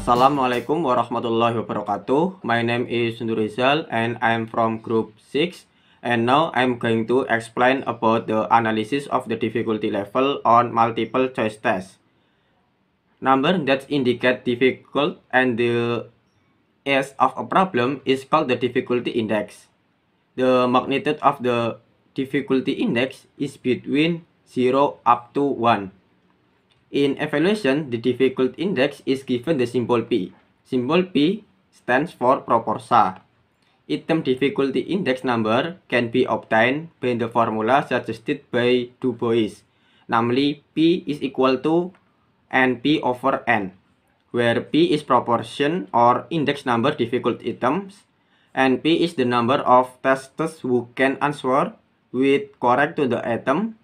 Assalamualaikum warahmatullahi wabarakatuh. My name is Nurizal and I am from group 6, and now I'm going to explain about the analysis of the difficulty level on multiple choice test. Number that indicate difficult and the S of a problem is called the difficulty index. The magnitude of the difficulty index is between 0 up to 1. In evaluation, the difficulty index is given the symbol P. Symbol P stands for proporsa. Item difficulty index number can be obtained by the formula suggested by Du Bois, namely P is equal to NP over N, where P is proportion or index number difficult items, and P is the number of testers who can answer with correct to the item,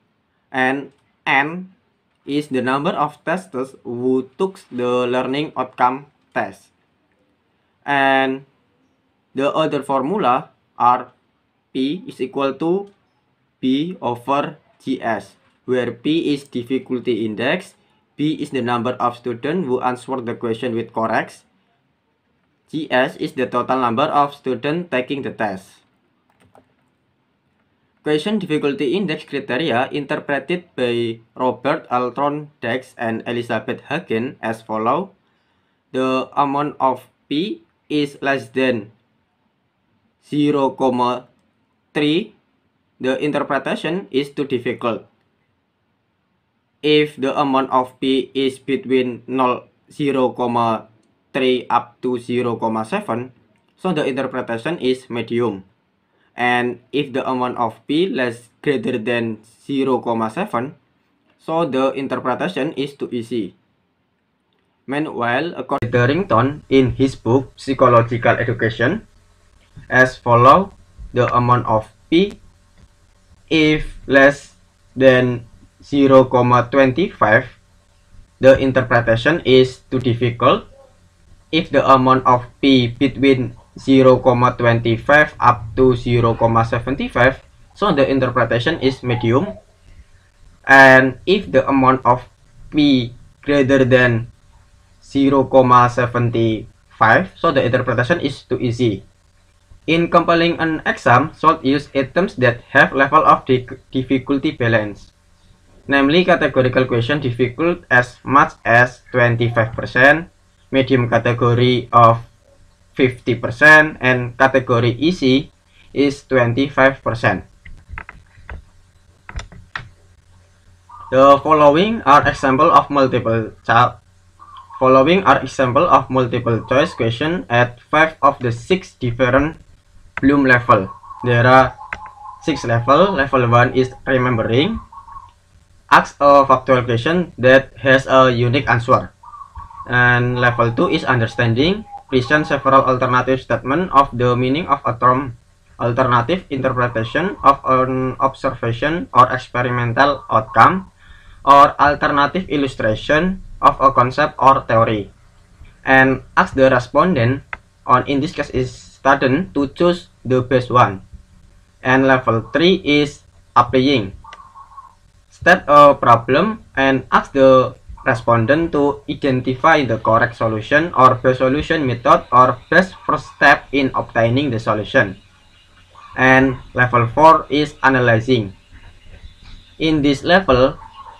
and N is the number of testers who took the learning outcome test. And the other formula are P is equal to B over GS, where P is difficulty index, B is the number of students who answer the question with correct, GS is the total number of students taking the test. Question difficulty index criteria interpreted by Robert Altron Dex and Elizabeth Hagen as follow. The amount of P is less than 0,3. The interpretation is too difficult. If the amount of P is between 0,3 up to 0,7, so the interpretation is medium. And if the amount of P less greater than 0,7, so the interpretation is too easy. Meanwhile, according to Darrington in his book Psychological Education, as follow, the amount of P, if less than 0,25, the interpretation is too difficult. If the amount of P between 0,25 up to 0,75, so the interpretation is medium. And if the amount of P greater than 0,75, so the interpretation is too easy. In compiling an exam, should use items that have level of difficulty balance. Namely, categorical question difficult as much as 25%, medium category of 50%, and category easy is 25%. The following are example of multiple choice question at 5 of the 6 different Bloom level. There are 6 levels. Level 1 is remembering. Ask a factual question that has a unique answer. And level 2 is understanding. Present several alternative statements of the meaning of a term, alternative interpretation of an observation or experimental outcome, or alternative illustration of a concept or theory. And ask the respondent, in this case is student, to choose the best one. And level 3 is applying. State a problem and ask the respondent to identify the correct solution or best solution method or best first step in obtaining the solution. And level 4 is analyzing. In this level,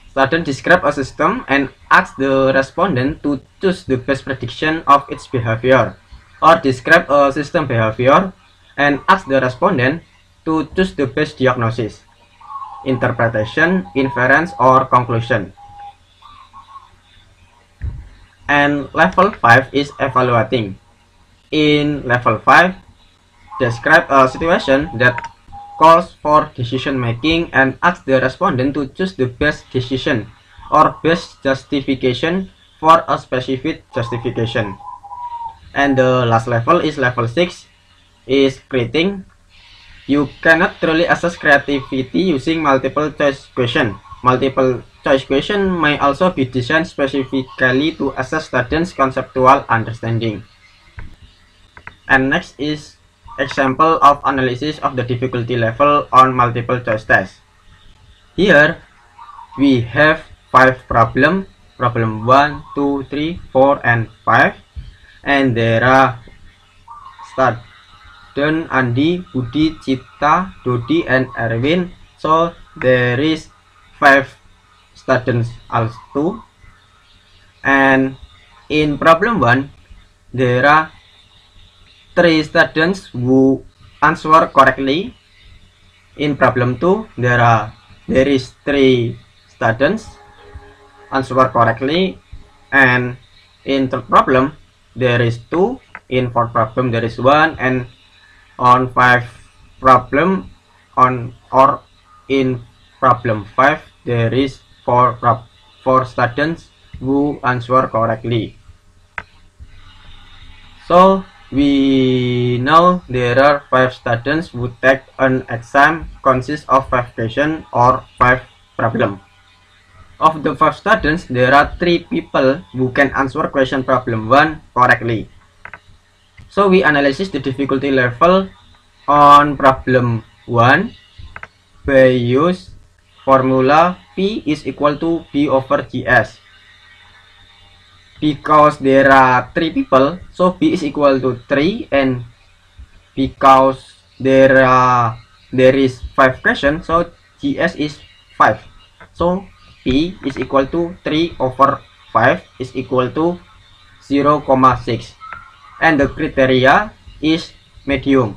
student describe a system and ask the respondent to choose the best prediction of its behavior, or describe a system behavior and ask the respondent to choose the best diagnosis, interpretation, inference, or conclusion. And level 5 is evaluating. In level 5, describe a situation that calls for decision making and ask the respondent to choose the best decision or best justification for a specific justification. And the last level is level 6, is creating. You cannot truly assess creativity using multiple choice question. Multiple choice question may also be designed specifically to assess students' conceptual understanding. And next is example of analysis of the difficulty level on multiple choice test. Here we have 5 problems, problem 1, 2, 3, 4, and 5. and there are student Andi, Budi, Cipta, Dodi, and Erwin. So there is 5 students also. And in problem 1, there are 3 students who answer correctly. In problem 2, there is 3 students answer correctly, and in third problem there is 2. In fourth problem there is 1, and on 5 problem in problem 5 there is 4 students who answer correctly. So we know there are 5 students who take an exam consists of 5 questions or 5 problems. Of the 5 students, there are 3 people who can answer question problem 1 correctly. So we analyze the difficulty level on problem 1 by use formula P is equal to B over GS. Because there are 3 people, so B is equal to 3, and because there is 5 questions, so GS is 5. So P is equal to 3 over 5 is equal to 0,6, and the criteria is medium.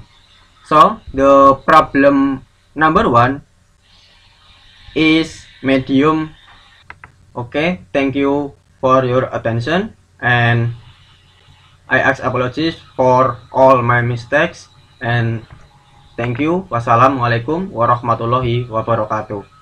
So the problem number 1 is medium. Okay, thank you for your attention, and I ask apologies for all my mistakes, and thank you. Wassalamualaikum warahmatullahi wabarakatuh.